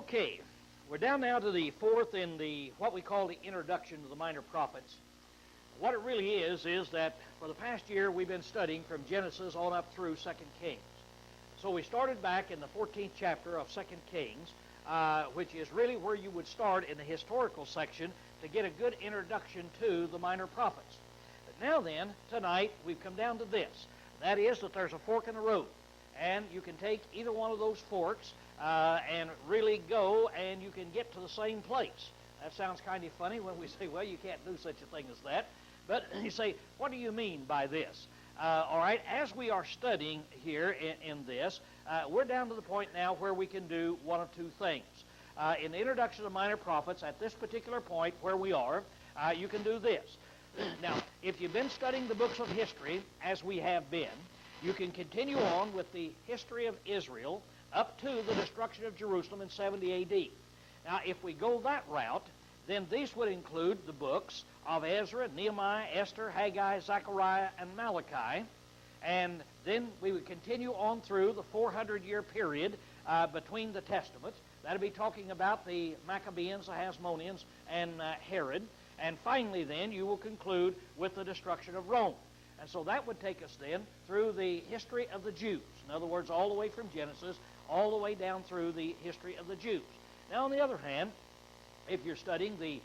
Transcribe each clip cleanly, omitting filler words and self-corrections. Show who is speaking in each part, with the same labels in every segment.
Speaker 1: Okay, we're down now to the fourth in the what we call the introduction to the minor prophets. What it really is that for the past year we've been studying from Genesis on up through 2 Kings. So we started back in the 14th chapter of 2 Kings, which is really where you would start in the historical section to get a good introduction to the minor prophets. But now then, tonight, we've come down to this. That is that there's a fork in the road. And you can take either one of those forks and really go, and you can get to the same place. That sounds kind of funny when we say, well, you can't do such a thing as that. But you say, what do you mean by this? All right, as we are studying here in this, we're down to the point now where we can do one of two things. In the introduction to minor prophets, at this particular point where we are, you can do this. Now, if you've been studying the books of history, as we have been, you can continue on with the history of Israel up to the destruction of Jerusalem in 70 A.D. Now, if we go that route, then these would include the books of Ezra, Nehemiah, Esther, Haggai, Zechariah, and Malachi. And then we would continue on through the 400-year period between the Testaments. That would be talking about the Maccabees, the Hasmoneans, and Herod. And finally, then, you will conclude with the destruction of Rome. And so that would take us then through the history of the Jews. In other words, all the way from Genesis, all the way down through the history of the Jews. Now, on the other hand, if you're studying the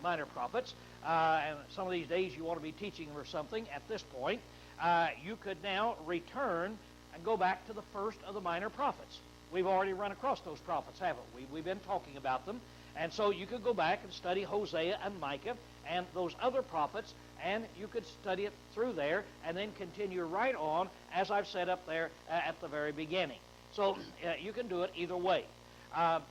Speaker 1: minor prophets, and some of these days you want to be teaching or something at this point, you could now return and go back to the first of the minor prophets. We've already run across those prophets, haven't we? We've been talking about them. And so you could go back and study Hosea and Micah and those other prophets, and you could study it through there and then continue right on, as I've said up there at the very beginning. So you can do it either way. I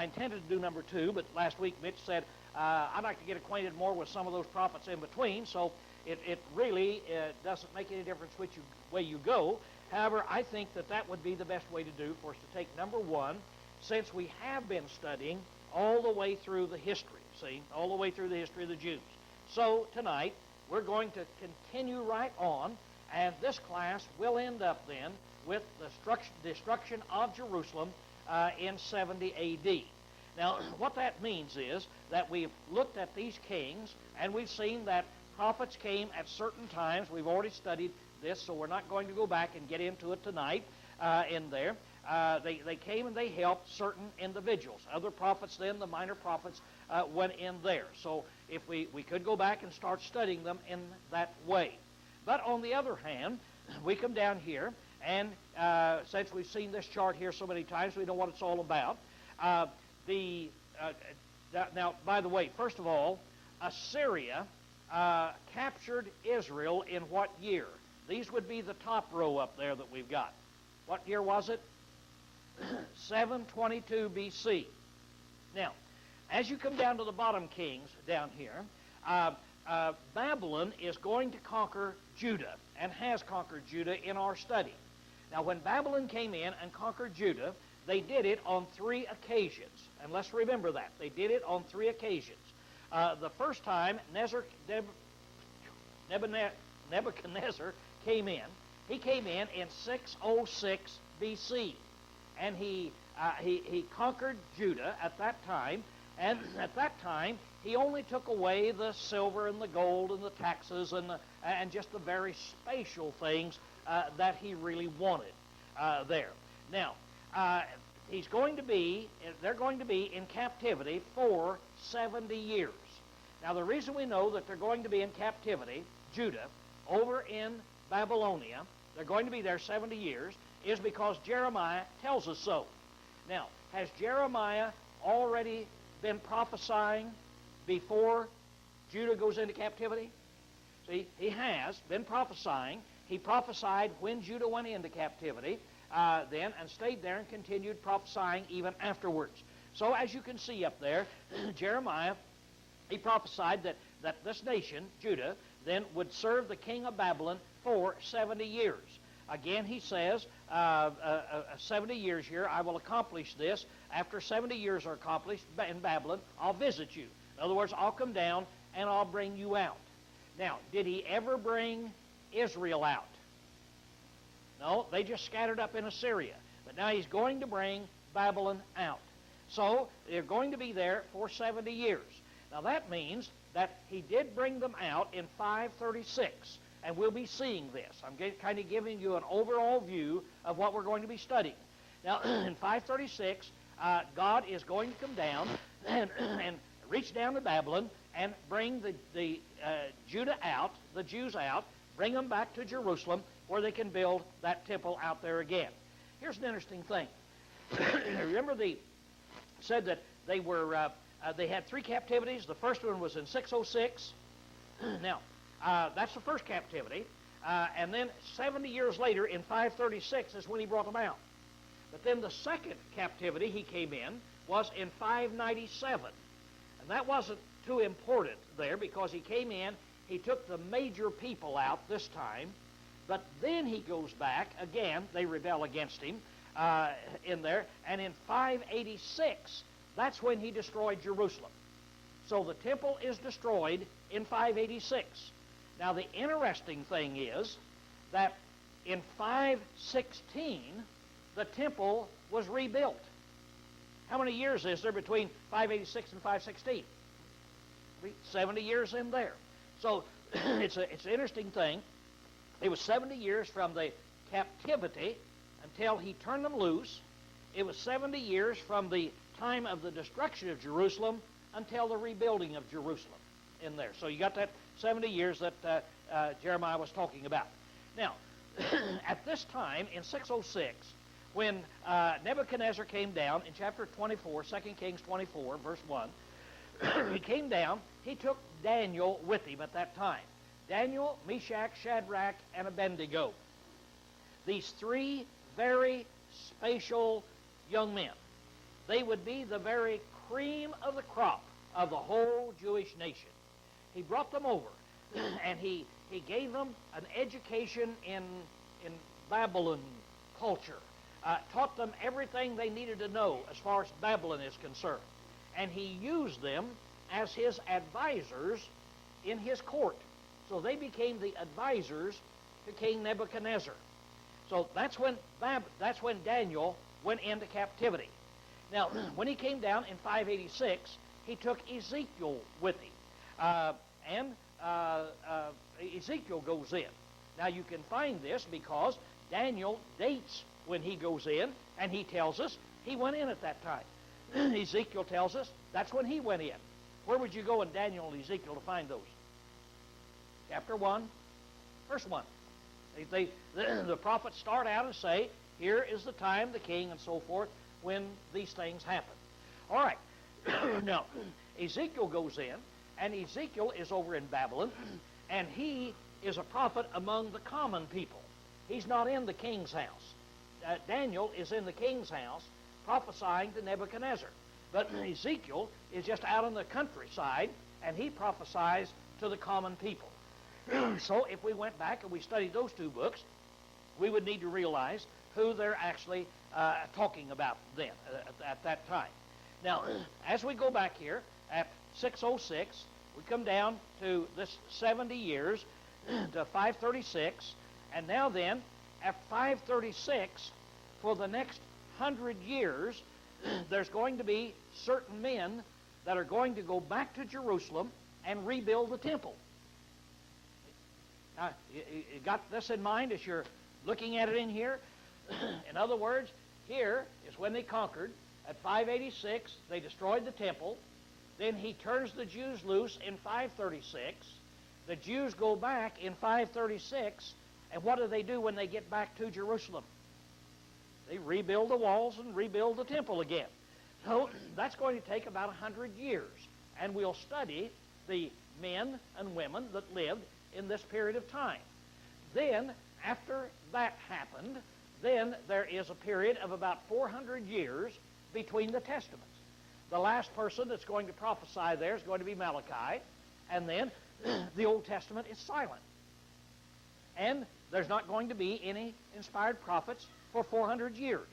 Speaker 1: intended to do number 2, but last week Mitch said, I'd like to get acquainted more with some of those prophets in between, so it really doesn't make any difference which way you go. However, I think that would be the best way to do for us to take number 1, since we have been studying all the way through the history, all the way through the history of the Jews. So tonight, we're going to continue right on, and this class will end up then with the destruction of Jerusalem in 70 A.D. Now, what that means is that we've looked at these kings, and we've seen that prophets came at certain times. We've already studied this, so we're not going to go back and get into it tonight in there. They came and they helped certain individuals. Other prophets then, the minor prophets, went in there. So if we could go back and start studying them in that way. But on the other hand, we come down here, and since we've seen this chart here so many times, we know what it's all about. Now, by the way, first of all, Assyria captured Israel in what year? These would be the top row up there that we've got. What year was it? 722 B.C. Now, as you come down to the bottom kings down here, Babylon is going to conquer Judah and has conquered Judah in our study. Now, when Babylon came in and conquered Judah, they did it on 3 occasions. And let's remember that. They did it on 3 occasions. The first time Nebuchadnezzar came in, he came in 606 B.C. And he conquered Judah at that time. And at that time, he only took away the silver and the gold and the taxes and just the very spatial things that he really wanted there. Now, they're going to be in captivity for 70 years. Now, the reason we know that they're going to be in captivity, Judah, over in Babylonia, they're going to be there 70 years, is because Jeremiah tells us so. Now, has Jeremiah already been prophesying before Judah goes into captivity? See, he has been prophesying. He prophesied when Judah went into captivity then and stayed there and continued prophesying even afterwards. So as you can see up there, Jeremiah, he prophesied that this nation, Judah, then would serve the king of Babylon for 70 years. Again, he says, 70 years here, I will accomplish this. After 70 years are accomplished in Babylon, I'll visit you. In other words, I'll come down and I'll bring you out. Now, did he ever bring Israel out? No, they just scattered up in Assyria. But now he's going to bring Babylon out. So they're going to be there for 70 years. Now that means that he did bring them out in 536, and we'll be seeing this. I'm kind of giving you an overall view of what we're going to be studying. Now, in 536, God is going to come down and reach down to Babylon and bring the Judah out, the Jews out, bring them back to Jerusalem where they can build that temple out there again. Here's an interesting thing. Remember they said that they had 3 captivities. The first one was in 606. Now, that's the first captivity. And then 70 years later, in 536, is when he brought them out. But then the second captivity he came in was in 597. And that wasn't too important there because he came in, he took the major people out this time, but then he goes back, again, they rebel against him in there, and in 586, that's when he destroyed Jerusalem. So the temple is destroyed in 586. Now the interesting thing is that in 516, the temple was rebuilt. How many years is there between 586 and 516? 70 years in there. So it's an interesting thing. It was 70 years from the captivity until he turned them loose. It was 70 years from the time of the destruction of Jerusalem until the rebuilding of Jerusalem in there. So you got that 70 years that Jeremiah was talking about. Now, at this time, in 606, when Nebuchadnezzar came down in chapter 24, 2 Kings 24, verse 1, he came down, he took Daniel with him at that time. Daniel, Meshach, Shadrach, and Abednego. These 3 very special young men. They would be the very cream of the crop of the whole Jewish nation. He brought them over, and he gave them an education in Babylon culture, taught them everything they needed to know as far as Babylon is concerned. And he used them as his advisors in his court. So they became the advisors to King Nebuchadnezzar. So that's when Daniel went into captivity. Now, when he came down in 586, he took Ezekiel with him. Ezekiel goes in. Now, you can find this because Daniel dates when he goes in, and he tells us he went in at that time. Ezekiel tells us that's when he went in. Where would you go in Daniel and Ezekiel to find those? Chapter 1, verse 1. The prophets start out and say, here is the time, the king, and so forth, when these things happen. All right. Now, Ezekiel goes in, and Ezekiel is over in Babylon, and he is a prophet among the common people. He's not in the king's house. Daniel is in the king's house prophesying to Nebuchadnezzar. But Ezekiel is just out in the countryside, and he prophesies to the common people. So if we went back and we studied those 2 books, we would need to realize who they're actually talking about then, at that time. Now, as we go back here, at 606, we come down to this 70 years, to 536, and now then, at 536, for the next 100 years, there's going to be certain men that are going to go back to Jerusalem and rebuild the temple. Now, you got this in mind as you're looking at it in here? In other words, here is when they conquered. At 586, they destroyed the temple. Then he turns the Jews loose in 536. The Jews go back in 536, and what do they do when they get back to Jerusalem? They rebuild the walls and rebuild the temple again. So that's going to take about 100 years, and we'll study the men and women that lived in this period of time. Then, after that happened, then there is a period of about 400 years between the testaments. The last person that's going to prophesy there is going to be Malachi, and then the Old Testament is silent. And there's not going to be any inspired prophets for 400 years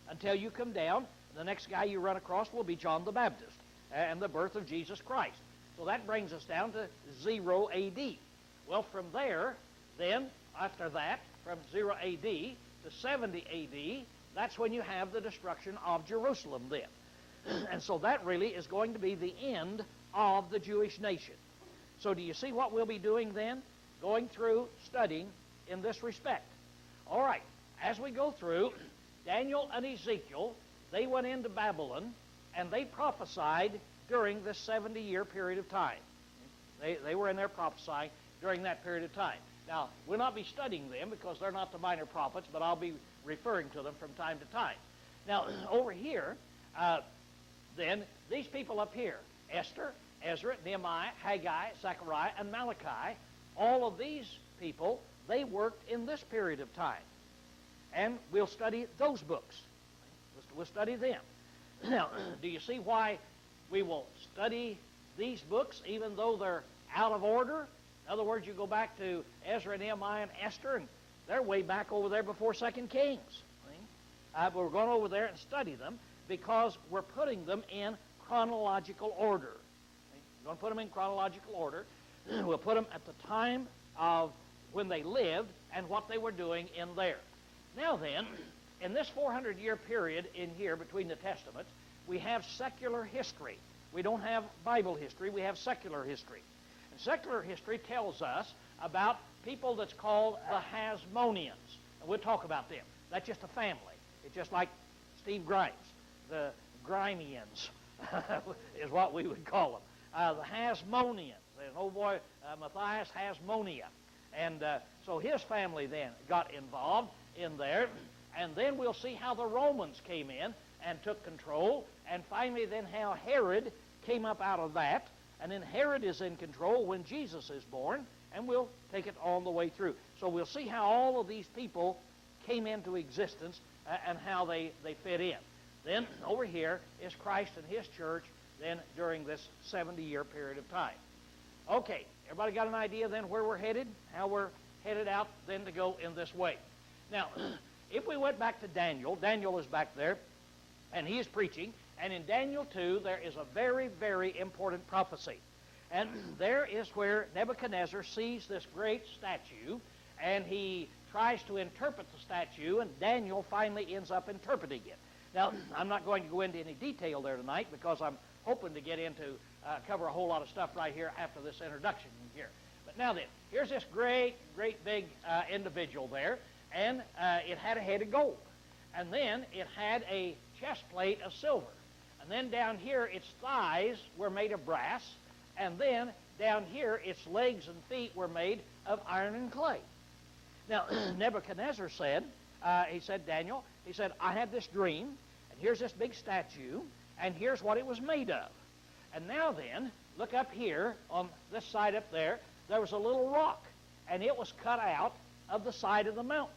Speaker 1: until you come down. The next guy you run across will be John the Baptist and the birth of Jesus Christ. So that brings us down to 0 A.D. Well, from there, then, after that, from 0 A.D. to 70 A.D., that's when you have the destruction of Jerusalem then. And so that really is going to be the end of the Jewish nation. So do you see what we'll be doing then? Going through studying in this respect. All right, as we go through, Daniel and Ezekiel, they went into Babylon, and they prophesied during this 70-year period of time. They were in there prophesying during that period of time. Now, we'll not be studying them because they're not the minor prophets, but I'll be referring to them from time to time. Now, over here, then, these people up here, Esther, Ezra, Nehemiah, Haggai, Zechariah, and Malachi, all of these people, they worked in this period of time. And we'll study those books. We'll study them. Now, do you see why we will study these books even though they're out of order? In other words, you go back to Ezra, Nehemiah, and Esther, and they're way back over there before 2 Kings. But we're going over there and study them because we're putting them in chronological order. We're going to put them in chronological order. We'll put them at the time of when they lived and what they were doing in there. Now then, in this 400-year period in here between the Testaments, we have secular history. We don't have Bible history. We have secular history. And secular history tells us about people that's called the Hasmoneans. And we'll talk about them. That's just a family. It's just like Steve Grimes. The Grimians is what we would call them. The Hasmoneans. There's an old boy, Matthias Hasmonia. And so his family then got involved in there. And then we'll see how the Romans came in and took control. And finally then how Herod came up out of that. And then Herod is in control when Jesus is born. And we'll take it all the way through. So we'll see how all of these people came into existence and how they fit in. Then over here is Christ and his church then during this 70-year period of time. Okay, everybody got an idea then where we're headed? How we're headed out then to go in this way. Now, if we went back to Daniel, Daniel is back there, and he is preaching, and in Daniel 2 there is a very, very important prophecy. And there is where Nebuchadnezzar sees this great statue, and he tries to interpret the statue, and Daniel finally ends up interpreting it. Now, I'm not going to go into any detail there tonight because I'm hoping to get into, cover a whole lot of stuff right here after this introduction here. But now then, here's this great, great big individual there, and it had a head of gold. And then it had a chest plate of silver. And then down here, its thighs were made of brass. And then down here, its legs and feet were made of iron and clay. Now, Nebuchadnezzar said, Daniel, he said, I had this dream, and here's this big statue, and here's what it was made of. And now then, look up here, on this side up there, there was a little rock, and it was cut out of the side of the mountain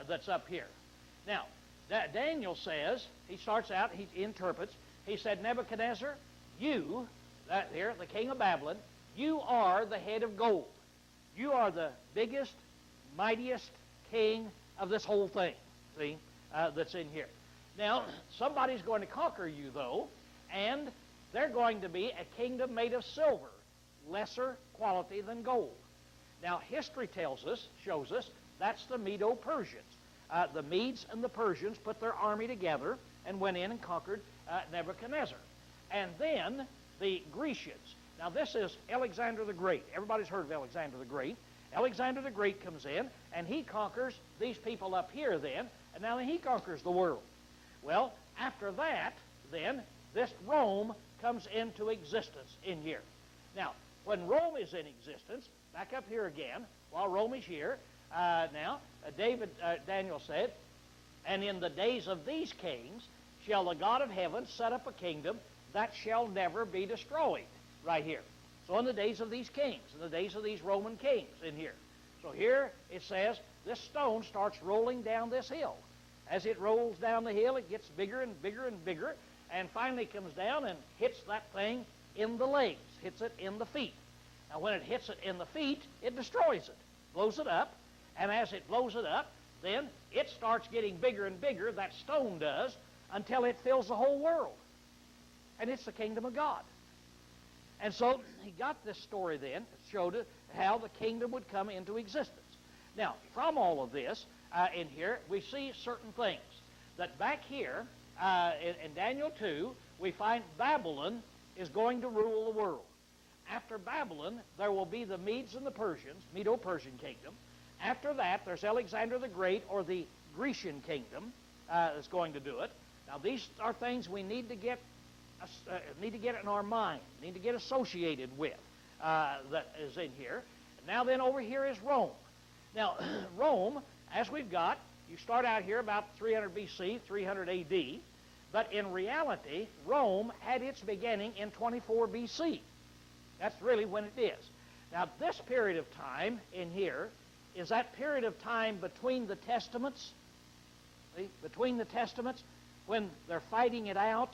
Speaker 1: that's up here. Now, Daniel says, he starts out, he interprets, he said, Nebuchadnezzar, you, that here, the king of Babylon, you are the head of gold. You are the biggest, mightiest king of this whole thing, see, that's in here. Now, somebody's going to conquer you, though, and they're going to be a kingdom made of silver, lesser quality than gold. Now, history tells us, shows us, that's the Medo-Persians. The Medes and the Persians put their army together and went in and conquered Nebuchadnezzar. And then the Grecians. Now, this is Alexander the Great. Everybody's heard of Alexander the Great. Alexander the Great comes in, and he conquers these people up here then, and now he conquers the world. Well, after that, then, this Rome comes into existence in here. Now, when Rome is in existence, back up here again, while Rome is here, Daniel said, and in the days of these kings shall the God of heaven set up a kingdom that shall never be destroyed, right here. So in the days of these kings, in the days of these Roman kings in here. So here it says this stone starts rolling down this hill. As it rolls down the hill, it gets bigger and bigger and bigger, and finally comes down and hits that thing in the legs, hits it in the feet. Now when it hits it in the feet, it destroys it, blows it up, and as it blows it up, then it starts getting bigger and bigger, that stone does, until it fills the whole world. And it's the kingdom of God. And so he got this story then, showed it how the kingdom would come into existence. Now, from all of this in here, we see certain things. That back here, in Daniel 2, we find Babylon is going to rule the world. After Babylon, there will be the Medes and the Persians, Medo-Persian kingdom. After that, there's Alexander the Great, or the Grecian kingdom, that's going to do it. Now, these are things we need to get in our mind, need to get associated with, that is in here. Now then, over here is Rome. Now, Rome, as we've got, you start out here about 300 BC, 300 AD, but in reality, Rome had its beginning in 24 BC. That's really when it is. Now, this period of time in here is that period of time between the Testaments, see? Between the Testaments, when they're fighting it out,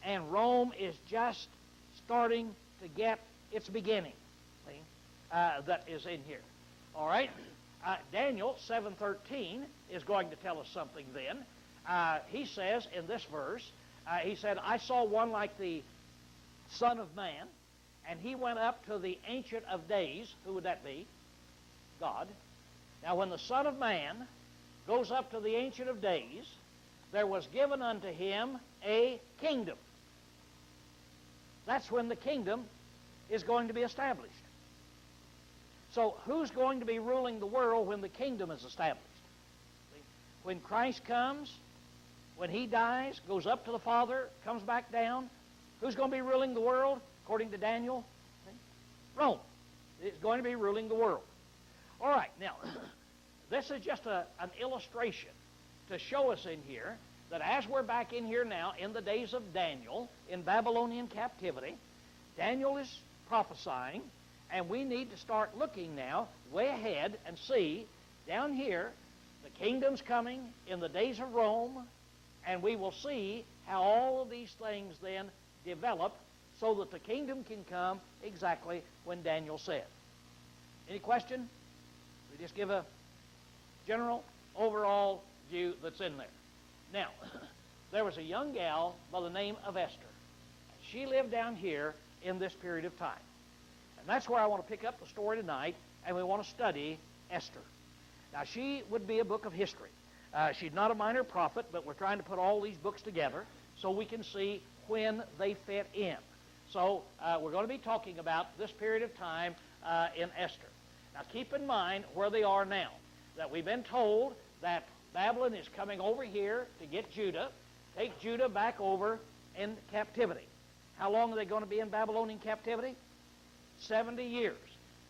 Speaker 1: and Rome is just starting to get its beginning, see? That is in here. All right? Daniel 7:13 is going to tell us something then. He says in this verse, he said, I saw one like the Son of Man, and he went up to the Ancient of Days. Who would that be? God. Now, when the Son of Man goes up to the Ancient of Days, there was given unto him a kingdom. That's when the kingdom is going to be established. So, who's going to be ruling the world when the kingdom is established? When Christ comes, when he dies, goes up to the Father, comes back down, who's going to be ruling the world, according to Daniel? Rome is going to be ruling the world. All right, now, this is just an illustration to show us in here that as we're back in here now, in the days of Daniel, in Babylonian captivity, Daniel is prophesying, and we need to start looking now way ahead and see down here the kingdom's coming in the days of Rome, and we will see how all of these things then develop so that the kingdom can come exactly when Daniel said. Any question? We just give a general overall view that's in there. Now, there was a young gal by the name of Esther. She lived down here in this period of time. And that's where I want to pick up the story tonight, and we want to study Esther. Now, she would be a book of history. She's not a minor prophet, but we're trying to put all these books together so we can see when they fit in. So we're going to be talking about this period of time in Esther. Now, keep in mind where they are now, that we've been told that Babylon is coming over here to get Judah, take Judah back over in captivity. How long are they going to be in Babylonian captivity? 70 years.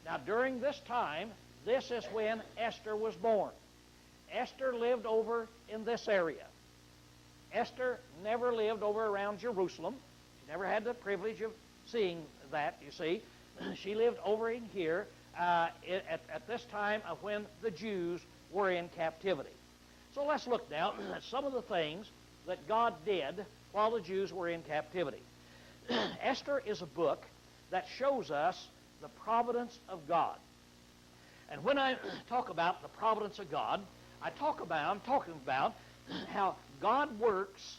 Speaker 1: Now, during this time, this is when Esther was born. Esther lived over in this area. Esther never lived over around Jerusalem. She never had the privilege of seeing that, you see. She lived over in here at this time of when the Jews were in captivity. So let's look now at some of the things that God did while the Jews were in captivity. Esther is a book that shows us the providence of God. And when I talk about the providence of God, I'm talking about how God works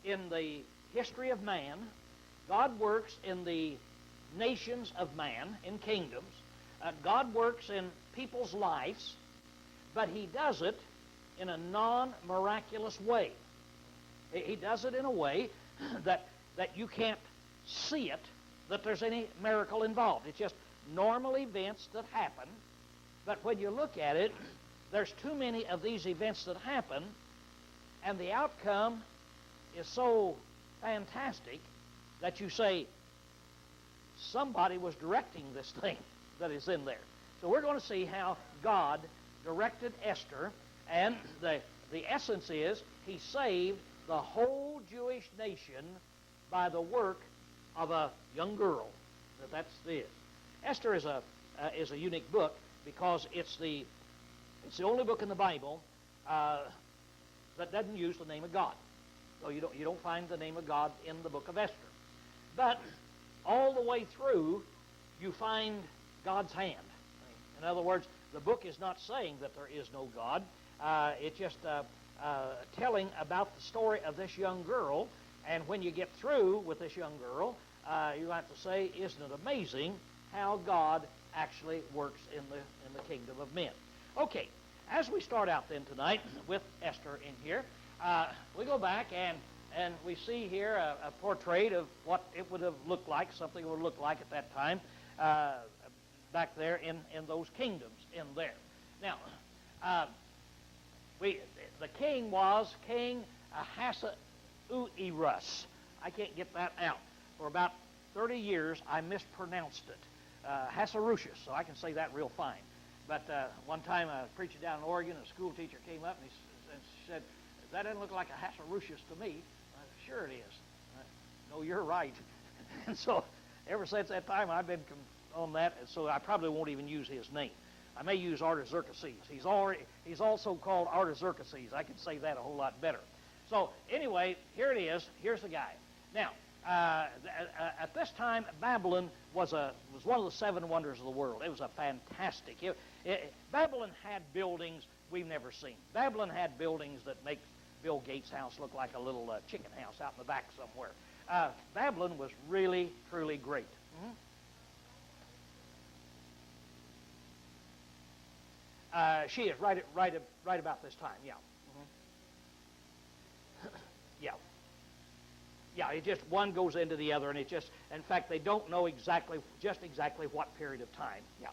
Speaker 1: in the history of man. God works in the nations of man, in kingdoms. God works in people's lives, but he does it in a non-miraculous way. He does it in a way that you can't see it, that there's any miracle involved. It's just normal events that happen, but when you look at it, there's too many of these events that happen, and the outcome is so fantastic that you say, somebody was directing this thing that is in there. So we're going to see how God directed Esther, and the essence is he saved the whole Jewish nation by the work of a young girl. That's it. Esther is a unique book because it's the only book in the Bible that doesn't use the name of God. So you don't find the name of God in the book of Esther. But all the way through, you find God's hand. In other words, the book is not saying that there is no God. It's just telling about the story of this young girl. And when you get through with this young girl, you have to say, isn't it amazing how God actually works in the kingdom of men? Okay, as we start out then tonight with Esther in here, we go back and And we see here a portrait of what it would have looked like, something it would look like at that time, back there in those kingdoms in there. Now, the king was King Ahasuerus. I can't get that out. For about 30 years, I mispronounced it. Ahasuerus, so I can say that real fine. But one time, I was preaching down in Oregon, a school teacher came up and he said, "That doesn't look like Ahasuerus to me." I said, "Sure it is." "No, you're right." And so, ever since that time, I've been on that, and so I probably won't even use his name. I may use Artaxerxes. He's also called Artaxerxes. I can say that a whole lot better. So anyway, here it is. Here's the guy. Now, at this time, Babylon was one of the seven wonders of the world. It was a fantastic. Babylon had buildings we've never seen. Babylon had buildings that make Bill Gates' house look like a little chicken house out in the back somewhere. Babylon was really, truly great. She is right about this time. Yeah. Yeah, it just one goes into the other, and it just, in fact, they don't know exactly what period of time. Yeah.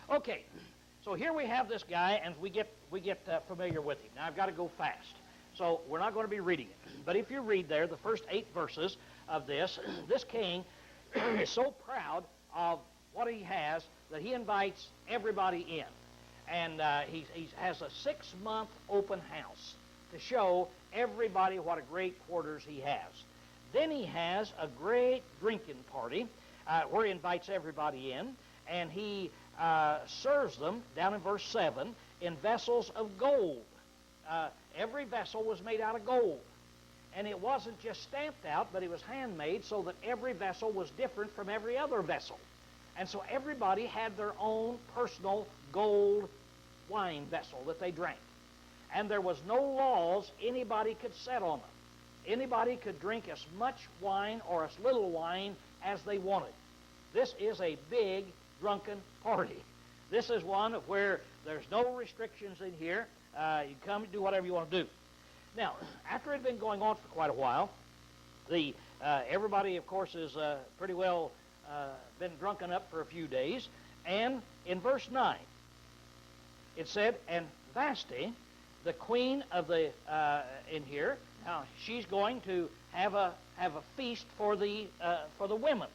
Speaker 1: Okay, so here we have this guy, and we get familiar with him. Now I've got to go fast, so we're not going to be reading it. But if you read there, the first 8 verses of this king is so proud of what he has that he invites everybody in, and he has a 6-month open house to show everybody what a great quarters he has. Then he has a great drinking party where he invites everybody in, and he serves them, down in verse 7, in vessels of gold. Every vessel was made out of gold. And it wasn't just stamped out, but it was handmade so that every vessel was different from every other vessel. And so everybody had their own personal gold wine vessel that they drank. And there was no laws anybody could set on them. Anybody could drink as much wine or as little wine as they wanted. This is a big drunken party. This is one where there's no restrictions in here. You come and do whatever you want to do. Now, after it had been going on for quite a while, everybody, of course, is pretty well been drunken up for a few days. And in verse 9, it said, and Vashti, the queen of the in here, now she's going to have a feast for the women,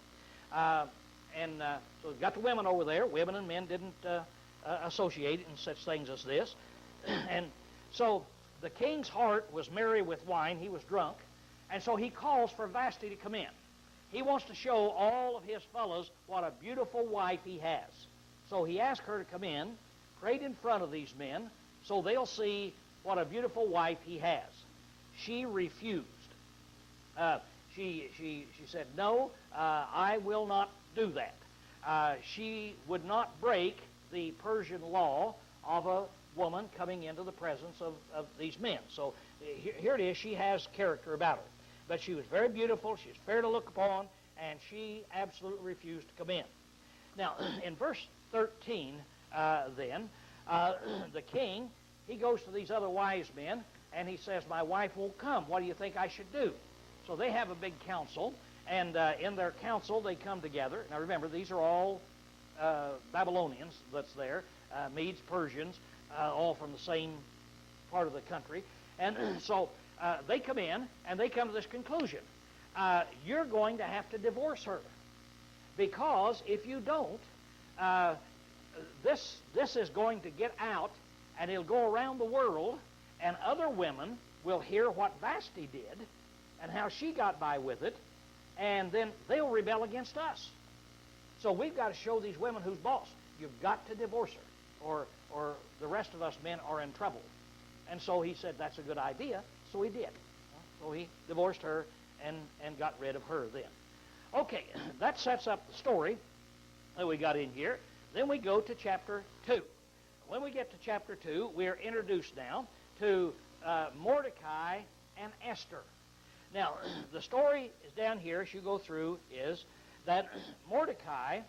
Speaker 1: so we've got the women over there. Women and men didn't associate in such things as this, and so the king's heart was merry with wine. He was drunk, and so he calls for Vashti to come in. He wants to show all of his fellows what a beautiful wife he has. So he asked her to come in, prayed in front of these men, so they'll see what a beautiful wife he has. She refused. She said, "No, I will not do that." She would not break the Persian law of a woman coming into the presence of these men. So here it is. She has character about her. But she was very beautiful. She was fair to look upon, and she absolutely refused to come in. Now, in verse 13, the king, he goes to these other wise men, and he says, "My wife won't come. What do you think I should do?" So they have a big council, and in their council they come together. Now remember, these are all Babylonians that's there, Medes, Persians, all from the same part of the country. And so they come in, and they come to this conclusion. You're going to have to divorce her, because if you don't, this is going to get out, and it'll go around the world, and other women will hear what Vashti did and how she got by with it, and then they'll rebel against us. So we've got to show these women who's boss. You've got to divorce her, or the rest of us men are in trouble. And so he said that's a good idea, so he did. So he divorced her and got rid of her then. Okay, that sets up the story that we got in here. Then we go to chapter 2. When we get to chapter 2, we are introduced now to Mordecai and Esther. Now, the story is down here as you go through is that Mordecai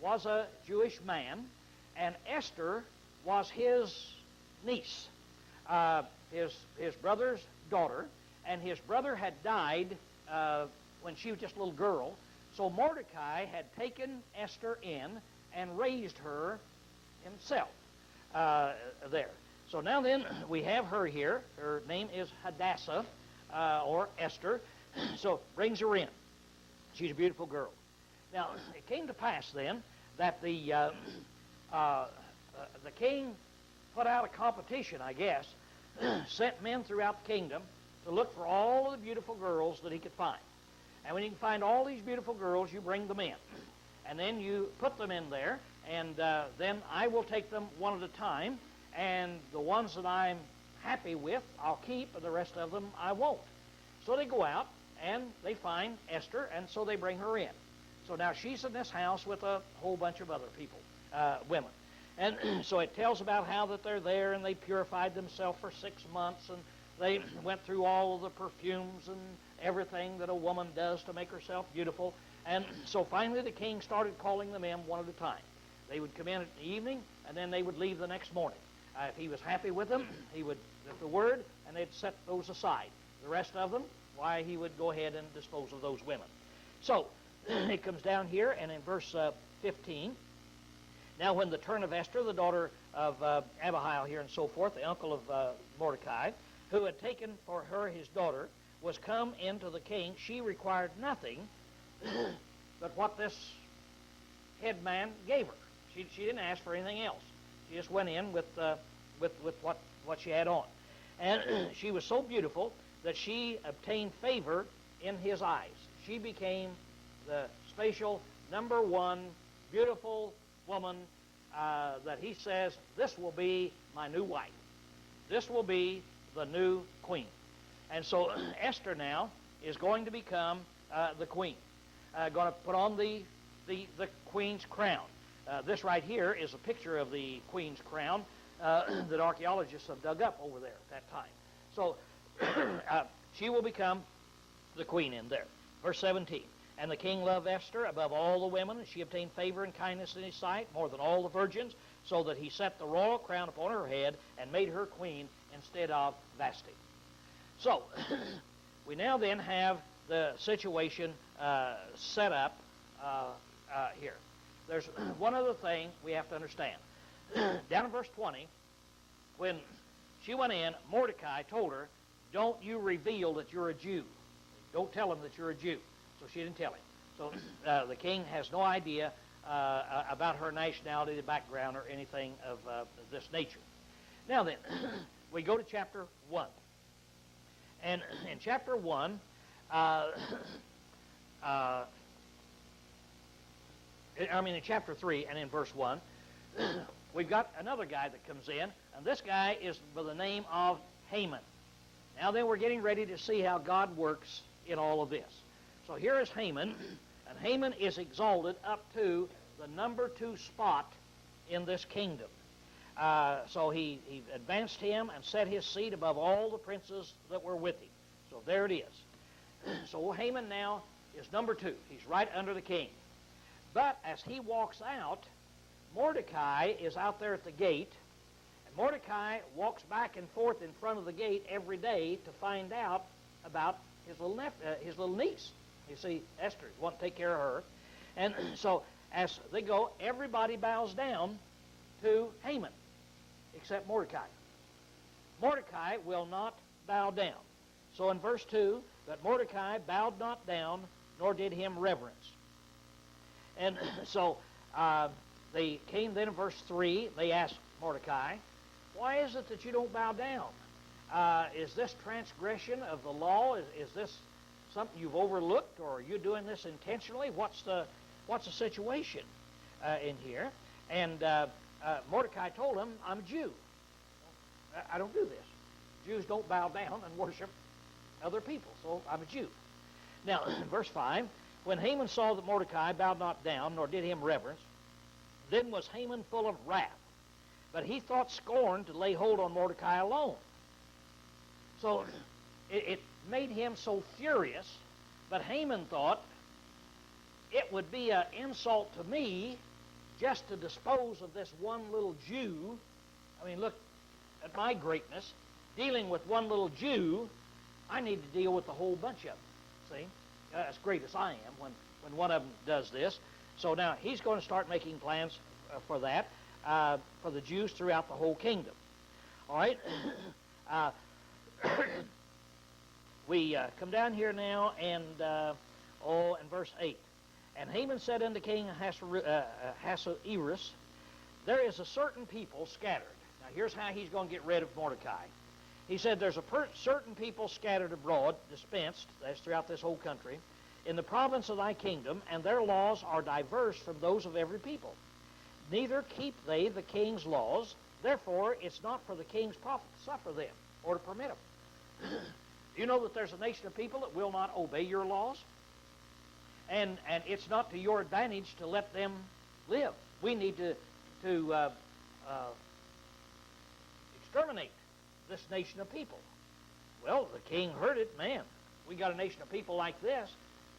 Speaker 1: was a Jewish man, and Esther was his niece, his brother's daughter, and his brother had died when she was just a little girl. So Mordecai had taken Esther in and raised her himself there. So now then, we have her here. Her name is Hadassah, or Esther. So brings her in. She's a beautiful girl. Now, it came to pass then that the king put out a competition, I guess, sent men throughout the kingdom to look for all of the beautiful girls that he could find. And when you can find all these beautiful girls, you bring them in. And then you put them in there, and then I will take them one at a time, and the ones that I'm happy with, I'll keep, and the rest of them I won't. So they go out, and they find Esther, and so they bring her in. So now she's in this house with a whole bunch of other people, women. And so it tells about how that they're there, and they purified themselves for 6 months, and they went through all of the perfumes and everything that a woman does to make herself beautiful. And so finally the king started calling them in one at a time. They would come in in the evening, and then they would leave the next morning. If he was happy with them, he would give the word, and they'd set those aside. The rest of them, why, he would go ahead and dispose of those women. So it comes down here, and in verse 15, now when the turn of Esther, the daughter of Abihail here and so forth, the uncle of Mordecai, who had taken for her his daughter, was come into the king, she required nothing but what this head man gave her. She didn't ask for anything else. She just went in with what she had on. And she was so beautiful that she obtained favor in his eyes. She became the spatial #1 beautiful woman that he says, this will be my new wife. This will be the new queen. And so Esther now is going to become the queen, going to put on the queen's crown. This right here is a picture of the queen's crown that archaeologists have dug up over there at that time. So she will become the queen in there. Verse 17, and the king loved Esther above all the women, and she obtained favor and kindness in his sight more than all the virgins, so that he set the royal crown upon her head and made her queen instead of Vashti. So we now then have the situation set up here. There's one other thing we have to understand. Down in verse 20, when she went in, Mordecai told her, don't you reveal that you're a Jew. Don't tell him that you're a Jew. So she didn't tell him. So the king has no idea about her nationality, the background, or anything of this nature. Now then, we go to chapter 1. And in chapter 1, in chapter 3 and in verse 1, we've got another guy that comes in, and this guy is by the name of Haman. Now then, we're getting ready to see how God works in all of this. So here is Haman, and Haman is exalted up to the #2 spot in this kingdom. So he advanced him and set his seat above all the princes that were with him. So there it is. So Haman now is #2. He's right under the king. But as he walks out, Mordecai is out there at the gate, and Mordecai walks back and forth in front of the gate every day to find out about his little niece. You see, Esther wants to take care of her. And so as they go, everybody bows down to Haman, except Mordecai. Mordecai will not bow down. So in verse 2, that Mordecai bowed not down, nor did him reverence. And so they came then in verse 3, they asked Mordecai, why is it that you don't bow down? Is this transgression of the law? Is this something you've overlooked, or are you doing this intentionally? What's the situation in here? And Mordecai told him, I'm a Jew. I don't do this. Jews don't bow down and worship other people, so I'm a Jew. Now, verse 5, when Haman saw that Mordecai bowed not down, nor did him reverence, then was Haman full of wrath. But he thought scorn to lay hold on Mordecai alone. So it made him so furious, but Haman thought it would be an insult to me just to dispose of this one little Jew. I mean, look at my greatness, dealing with one little Jew, I need to deal with the whole bunch of them. See? As great as I am when one of them does this. So now he's going to start making plans for that, for the Jews throughout the whole kingdom. All right? We come down here now, and in verse 8. And Haman said unto King Ahasuerus, there is a certain people scattered. Now here's how he's going to get rid of Mordecai. He said, there's a certain people scattered abroad, dispensed, that's throughout this whole country, in the province of thy kingdom, and their laws are diverse from those of every people. Neither keep they the king's laws, therefore it's not for the king's profit to suffer them, or to permit them. Do you know that there's a nation of people that will not obey your laws? And it's not to your advantage to let them live. We need to exterminate this nation of people. Well, the king heard it. Man, we got a nation of people like this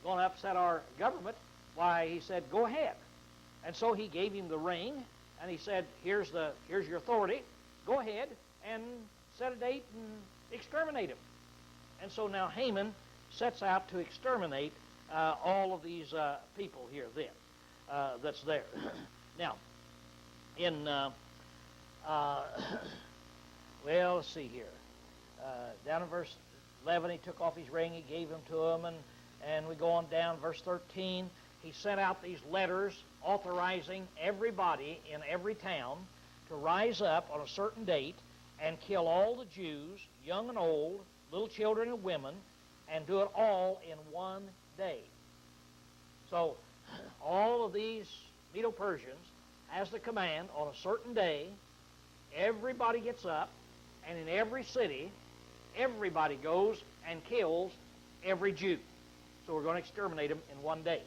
Speaker 1: going to upset our government. Why, he said, go ahead. And so he gave him the ring, and he said, here's your authority. Go ahead and set a date and exterminate him. And so now Haman sets out to exterminate all of these people here then that's there. Now, in, well, let's see here. Down in verse 11, he took off his ring, he gave him to him, and we go on down, verse 13. He sent out these letters authorizing everybody in every town to rise up on a certain date and kill all the Jews, young and old, little children and women, and do it all in one day. So all of these Medo-Persians has the command on a certain day, everybody gets up, and in every city, everybody goes and kills every Jew. So we're going to exterminate them in one day.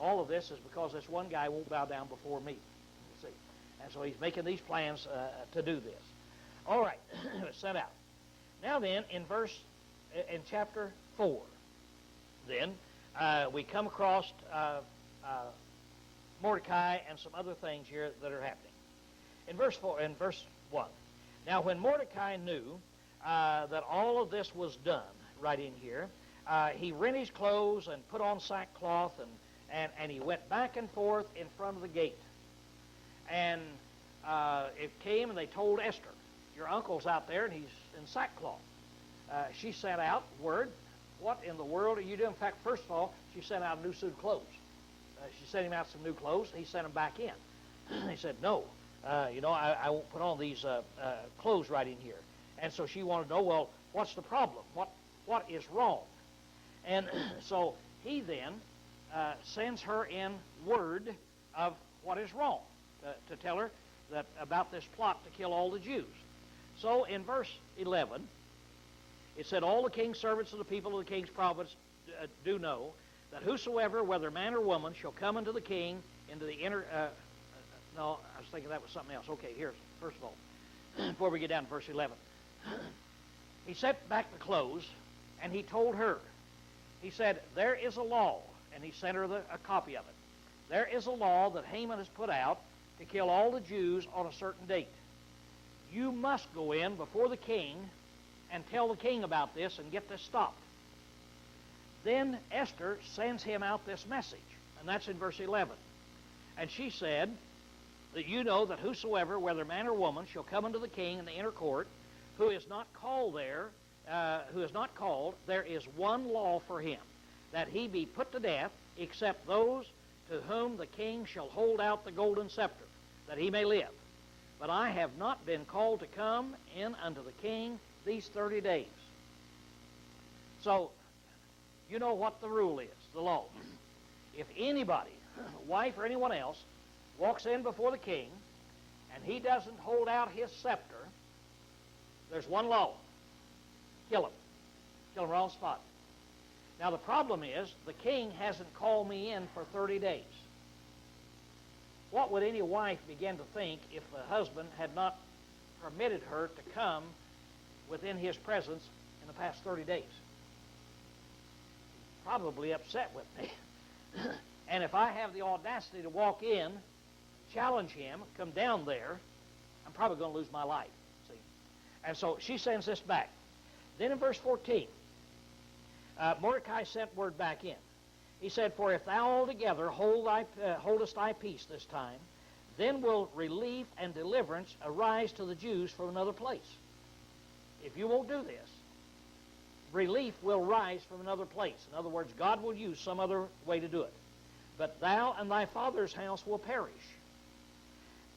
Speaker 1: All of this is because this one guy won't bow down before me, you see. And so he's making these plans to do this. All right, it's sent out. Now then, in chapter 4, then, we come across Mordecai and some other things here that are happening. In verse 1, now when Mordecai knew that all of this was done, right in here, he rent his clothes and put on sackcloth, and he went back and forth in front of the gate. And it came and they told Esther, your uncle's out there and he's in sackcloth. She sent out word, what in the world are you doing? In fact, first of all, she sent out a new suit of clothes. She sent him out some new clothes. He sent them back in. He said, no, I won't put on these clothes right in here. And so she wanted to know, well, what's the problem? What is wrong? And so he then sends her in word of what is wrong, to tell her that about this plot to kill all the Jews. So in verse 11, it said, all the king's servants of the people of the king's province do know that whosoever, whether man or woman, shall come unto the king into the inner... no, I was thinking that was something else. Okay, here's, first of all, before we get down to verse 11. He set back the clothes, and he told her, he said, there is a law, and he sent her a copy of it. There is a law that Haman has put out to kill all the Jews on a certain date. You must go in before the king and tell the king about this and get this stopped. Then Esther sends him out this message, and that's in verse 11. And she said that you know that whosoever, whether man or woman, shall come unto the king in the inner court, who is not called, there is one law for him, that he be put to death, except those to whom the king shall hold out the golden scepter, that he may live. But I have not been called to come in unto the king these 30 days. So, you know what the rule is, the law. If anybody, wife or anyone else, walks in before the king, and he doesn't hold out his scepter, there's one law. Kill him. Kill him right on the spot. Now the problem is, the king hasn't called me in for 30 days. What would any wife begin to think if the husband had not permitted her to come within his presence in the past 30 days? Probably upset with me. And if I have the audacity to walk in, challenge him, come down there, I'm probably going to lose my life. See? And so she sends this back. Then in verse 14, Mordecai sent word back in. He said, "For if thou altogether holdest thy peace this time, then will relief and deliverance arise to the Jews from another place." If you won't do this, relief will rise from another place. In other words, God will use some other way to do it. "But thou and thy father's house will perish.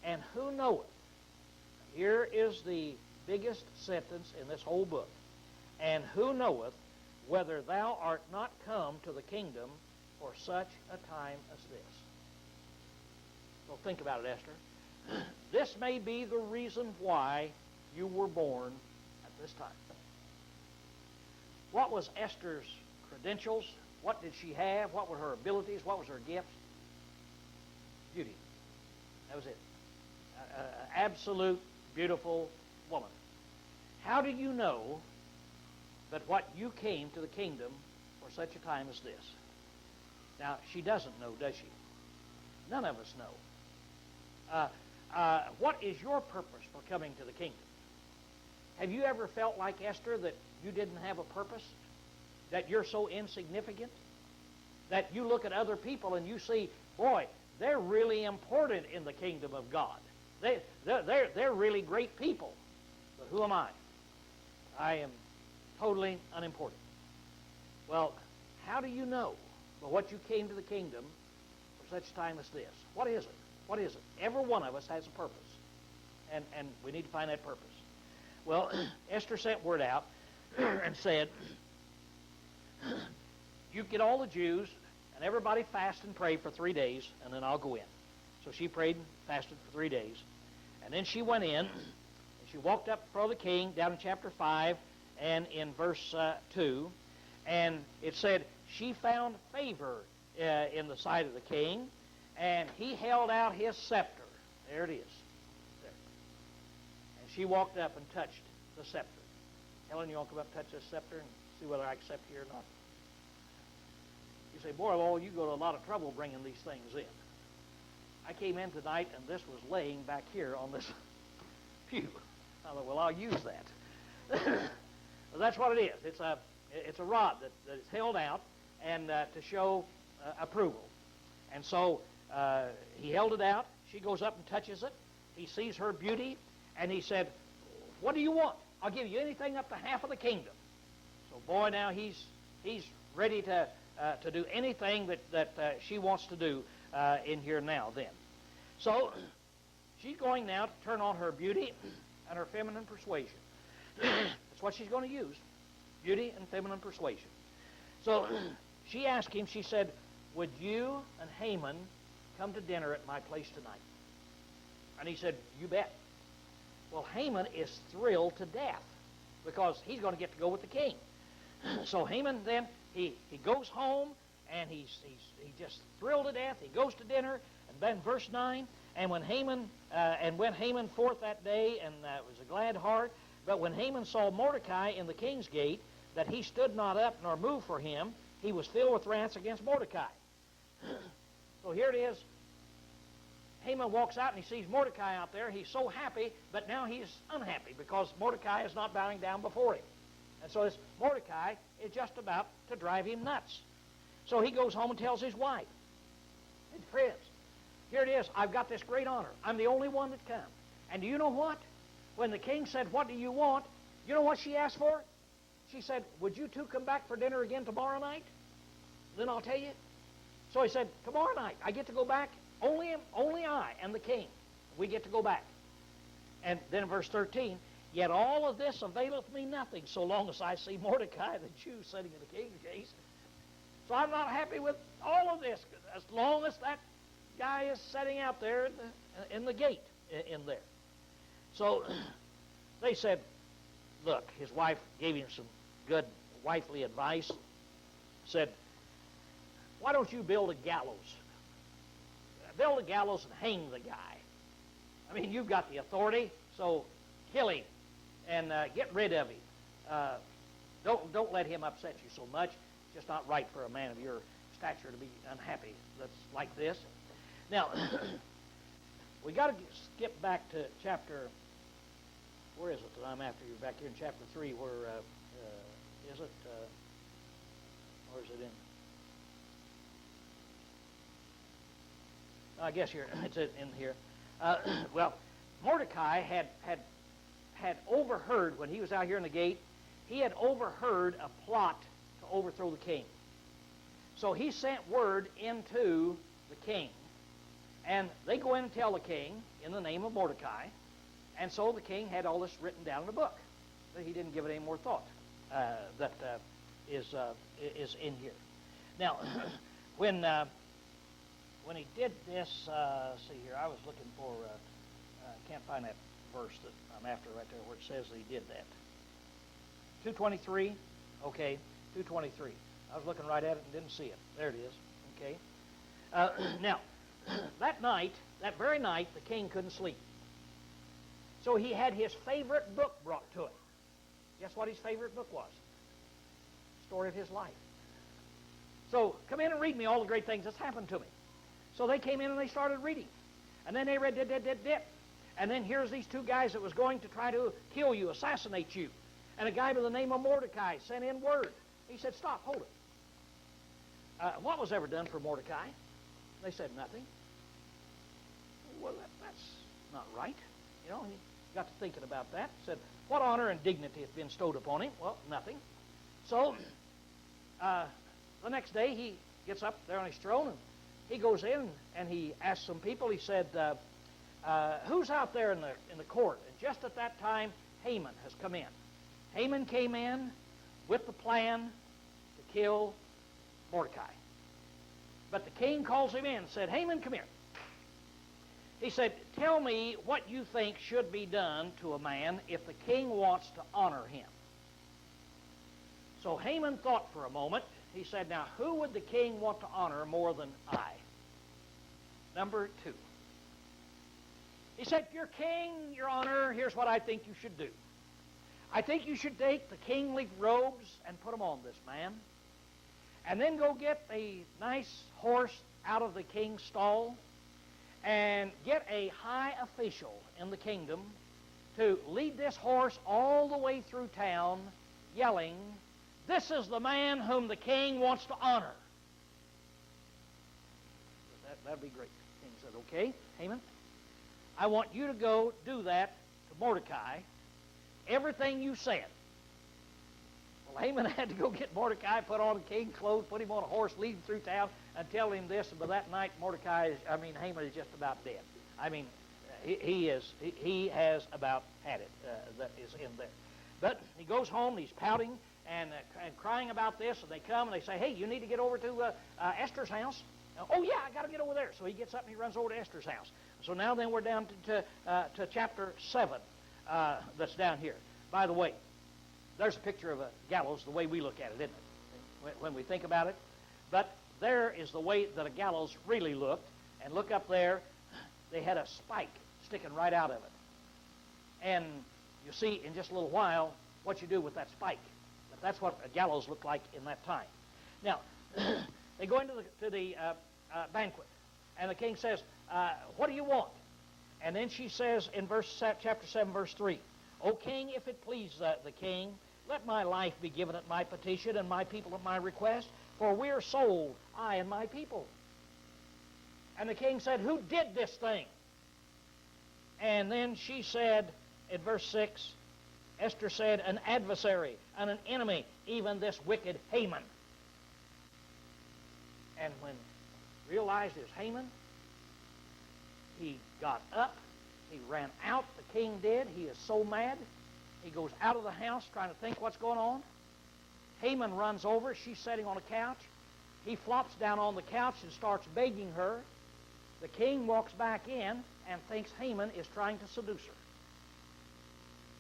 Speaker 1: And who knoweth," here is the biggest sentence in this whole book, "and who knoweth whether thou art not come to the kingdom for such a time as this?" So think about it, Esther. This may be the reason why you were born at this time. What was Esther's credentials? What did she have? What were her abilities? What was her gifts? Beauty. That was it. An absolute beautiful woman. How do you know that what you came to the kingdom for such a time as this? Now, she doesn't know, does she? None of us know. What is your purpose for coming to the kingdom? Have you ever felt like Esther that you didn't have a purpose? That you're so insignificant? That you look at other people and you see, boy, they're really important in the kingdom of God. They're really great people. But who am I? I am totally unimportant. Well, how do you know what you came to the kingdom for such a time as this? What is it? What is it? Every one of us has a purpose. And we need to find that purpose. Well, Esther sent word out and said, "You get all the Jews and everybody fast and pray for 3 days, and then I'll go in." So she prayed and fasted for 3 days. And then she went in, and she walked up before the king, down in chapter 5 and in verse 2. And it said, she found favor in the sight of the king, and he held out his scepter. There it is. There. And she walked up and touched the scepter. Helen, you want to come up and touch this scepter and see whether I accept you or not? You say, "Boy, Lowell, you go to a lot of trouble bringing these things in." I came in tonight, and this was laying back here on this pew. I thought, well, I'll use that. Well, that's what it is. It's a rod that is held out and to show approval. And so he held it out. She goes up and touches it. He sees her beauty, and he said, "What do you want? I'll give you anything up to half of the kingdom." So, boy, now he's ready to do anything that she wants to do in here now then. So she's going now to turn on her beauty and her feminine persuasion. That's what she's going to use, beauty and feminine persuasion. So she asked him, she said, "Would you and Haman come to dinner at my place tonight?" And he said, "You bet." Well, Haman is thrilled to death because he's going to get to go with the king. So Haman then, he goes home, and he's just thrilled to death. He goes to dinner, and then verse 9, and when Haman went Haman forth that day, and it was a glad heart. But when Haman saw Mordecai in the king's gate, that he stood not up nor moved for him, he was filled with wrath against Mordecai. So here it is. Haman walks out and he sees Mordecai out there. He's so happy, but now he's unhappy because Mordecai is not bowing down before him. And so this Mordecai is just about to drive him nuts. So he goes home and tells his wife, "His friends, here it is. I've got this great honor. I'm the only one that come. And do you know what? When the king said, 'What do you want?' you know what she asked for? She said, 'Would you two come back for dinner again tomorrow night? Then I'll tell you.' So he said, 'Tomorrow night I get to go back. Only I and the king. We get to go back.' And then in verse 13, 'Yet all of this availeth me nothing, so long as I see Mordecai the Jew sitting in the king's gate.' So I'm not happy with all of this as long as that guy is sitting out there in the gate in there." So they said, look, his wife gave him some good wifely advice. Said, "Why don't you build a gallows? Build a gallows and hang the guy. I mean, you've got the authority, so kill him and get rid of him. Don't let him upset you so much. It's just not right for a man of your stature to be unhappy that's like this." Now, we got to skip back to chapter, where is it that I'm after you? Back here in chapter 3 where is it? Or is it in? I guess here it's in here. Well, Mordecai had overheard when he was out here in the gate. He had overheard a plot to overthrow the king. So he sent word into the king, and they go in and tell the king in the name of Mordecai, and so the king had all this written down in a book. But he didn't give it any more thought. That is in here. Now, when he did this, see here, I was looking for. Can't find that verse that I'm after right there where it says that he did that. 2:23. Okay, 2:23. I was looking right at it and didn't see it. There it is. Okay. Now, that very night, the king couldn't sleep. So he had his favorite book brought to him. Guess what his favorite book was? Story of his life. So come in and read me all the great things that's happened to me. So they came in and they started reading. And then they read dit. And then here's these two guys that was going to try to kill you, assassinate you. And a guy by the name of Mordecai sent in word. He said, stop, hold it. What was ever done for Mordecai? They said, nothing. Well, that's not right. You know, he got to thinking about that. Said, what honor and dignity has been bestowed upon him? Well, nothing. So, the next day he gets up there on his throne and he goes in and he asks some people. He said, who's out there in the court? And just at that time, Haman has come in. Haman came in with the plan to kill Mordecai. But the king calls him in and said, Haman, come here. He said, tell me what you think should be done to a man if the king wants to honor him. So Haman thought for a moment. He said, now, who would the king want to honor more than I? Number 2. He said, your king, your honor, here's what I think you should do. I think you should take the kingly robes and put them on this man, and then go get a nice horse out of the king's stall and get a high official in the kingdom to lead this horse all the way through town yelling, this is the man whom the king wants to honor. That'd be great. The king said, okay, Haman, I want you to go do that to Mordecai, everything you said. Well, Haman had to go get Mordecai, put on the king's clothes, put him on a horse, lead him through town, and tell him this. And by that night, Haman is just about dead. I mean, he has about had it. That is in there. But he goes home, he's pouting and crying about this, and they come and they say, hey, you need to get over to Esther's house. Oh, yeah, I got to get over there. So he gets up and he runs over to Esther's house. So now then we're down to chapter 7 that's down here. By the way, there's a picture of a gallows the way we look at it, isn't it, when we think about it? But there is the way that a gallows really looked. And look up there, they had a spike sticking right out of it. And you'll see in just a little while what you do with that spike. But that's what a gallows looked like in that time. Now, they go into the banquet, and the king says, what do you want? And then she says in chapter 7, verse 3, O king, if it please the king, let my life be given at my petition and my people at my request, for we are sold, I and my people. And the king said, who did this thing? And then she said in verse 6, Esther said, an adversary and an enemy, even this wicked Haman. And when realized it was Haman, he got up, he ran out, the king did. He is so mad. He goes out of the house trying to think what's going on. Haman runs over. She's sitting on a couch. He flops down on the couch and starts begging her. The king walks back in and thinks Haman is trying to seduce her.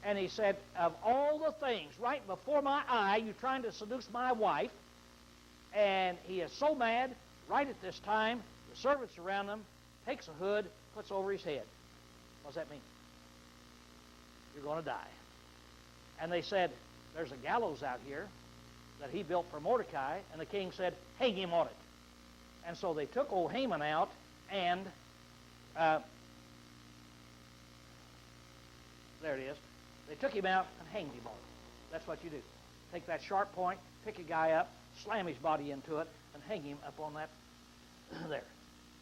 Speaker 1: And he said, of all the things right before my eye, you're trying to seduce my wife. And he is so mad, right at this time, the servants around him, takes a hood, puts over his head. What does that mean? You're going to die. And they said, there's a gallows out here that he built for Mordecai, and the king said, hang him on it. And so they took old Haman out, and there it is. They took him out and hanged him on it. That's what you do. take that sharp point, pick a guy up, slam his body into it, and hang him up on that there.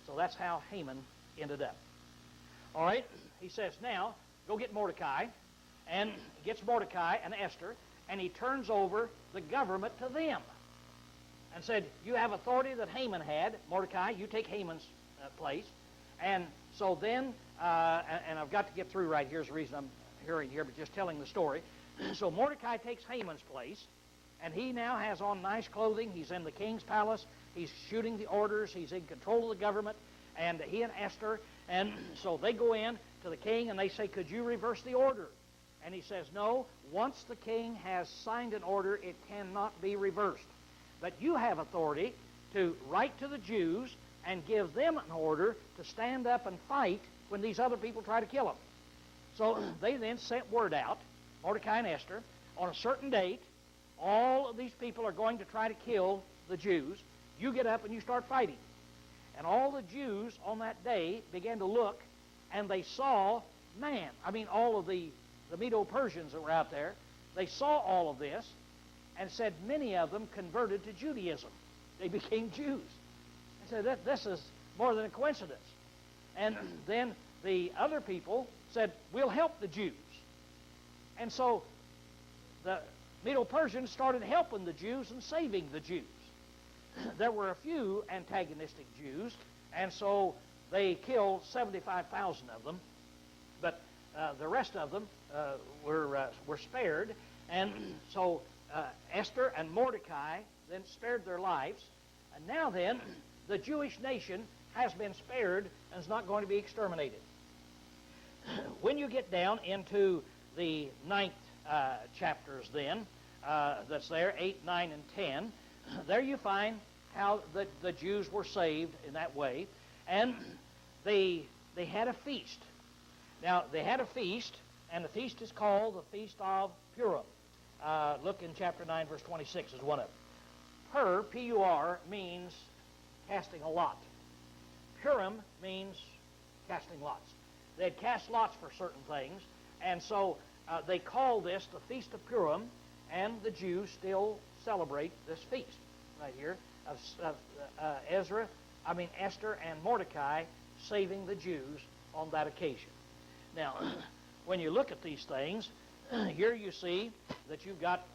Speaker 1: So that's how Haman ended up. All right, he says, now, go get Mordecai, and he gets Mordecai and Esther, and he turns over the government to them and said, you have authority that Haman had. Mordecai, you take Haman's place. And so then, and I've got to get through right here is the reason I'm hurrying here, but just telling the story. So Mordecai takes Haman's place, and he now has on nice clothing. He's in the king's palace. He's shooting the orders. He's in control of the government. And he and Esther, and so they go in to the king, and they say, could you reverse the order? And he says, no, once the king has signed an order, it cannot be reversed. But you have authority to write to the Jews and give them an order to stand up and fight when these other people try to kill them. So they then sent word out, Mordecai and Esther, on a certain date, all of these people are going to try to kill the Jews. You get up and you start fighting. And all the Jews on that day began to look, and they saw, all of the Medo-Persians that were out there, they saw all of this and said many of them converted to Judaism. They became Jews. They said, this is more than a coincidence. And then the other people said, we'll help the Jews. And so the Medo-Persians started helping the Jews and saving the Jews. There were a few antagonistic Jews, and so they killed 75,000 of them, but the rest of them were spared. And so Esther and Mordecai then spared their lives, and now then the Jewish nation has been spared and is not going to be exterminated. When you get down into the 9th chapters then, that's there, 8, 9, and 10, there you find how the Jews were saved in that way. And they had a feast. Now, they had a feast, and the feast is called the Feast of Purim. Look in chapter 9, verse 26 is one of them. Pur, P-U-R, means casting a lot. Purim means casting lots. They had cast lots for certain things, and so they call this the Feast of Purim, and the Jews still celebrate this feast right here of Esther and Mordecai saving the Jews on that occasion. Now, when you look at these things, here you see that you've got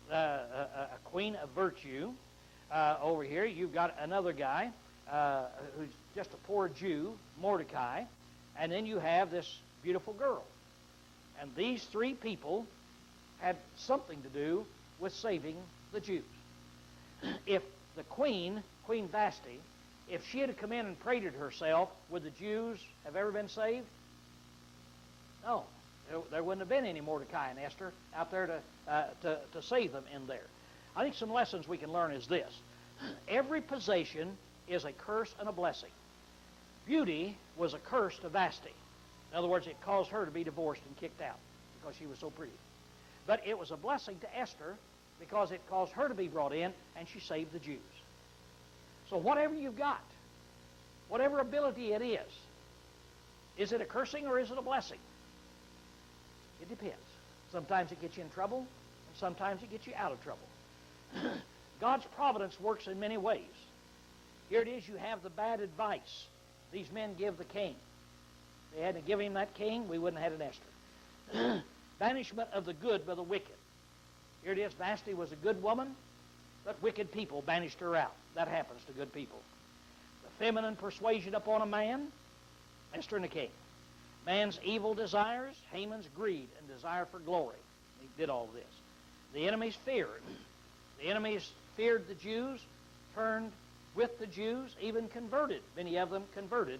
Speaker 1: a queen of virtue. Over here you've got another guy who's just a poor Jew, Mordecai, and then you have this beautiful girl. And these three people had something to do with saving the Jews. If the Queen Vashti, if she had come in and paraded herself, would the Jews have ever been saved? No. There wouldn't have been any Mordecai and Esther out there to save them in there. I think some lessons we can learn is this. Every possession is a curse and a blessing. Beauty was a curse to Vashti. In other words, it caused her to be divorced and kicked out because she was so pretty. But it was a blessing to Esther because it caused her to be brought in, and she saved the Jews. So whatever you've got, whatever ability it is it a cursing or is it a blessing? It depends. Sometimes it gets you in trouble, and sometimes it gets you out of trouble. God's providence works in many ways. Here it is, you have the bad advice these men give the king. If they hadn't given him that king, we wouldn't have had an Esther. Banishment of the good by the wicked. Here it is, Vashti was a good woman, but wicked people banished her out. That happens to good people. The feminine persuasion upon a man, Esther and the king. Man's evil desires, Haman's greed and desire for glory. He did all of this. The enemies feared. The enemies feared the Jews, turned with the Jews, even converted. Many of them converted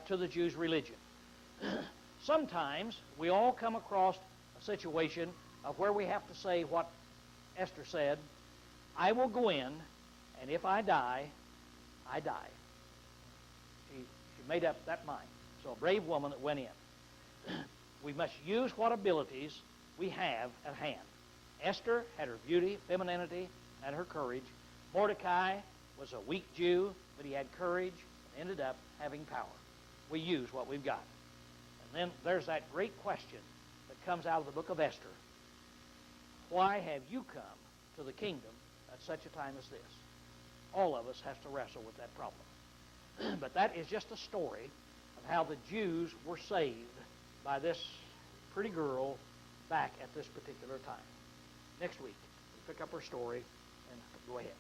Speaker 1: to the Jews' religion. Sometimes we all come across a situation of where we have to say what Esther said, I will go in, and if I die, I die. She made up that mind. So a brave woman that went in. We must use what abilities we have at hand. Esther had her beauty, femininity, and her courage. Mordecai was a weak Jew, but he had courage and ended up having power. We use what we've got. And then there's that great question that comes out of the book of Esther. Why have you come to the kingdom at such a time as this. All of us have to wrestle with that problem. But that is just a story of how the Jews were saved by this pretty girl back at this particular time. Next week, we'll pick up our story and go ahead.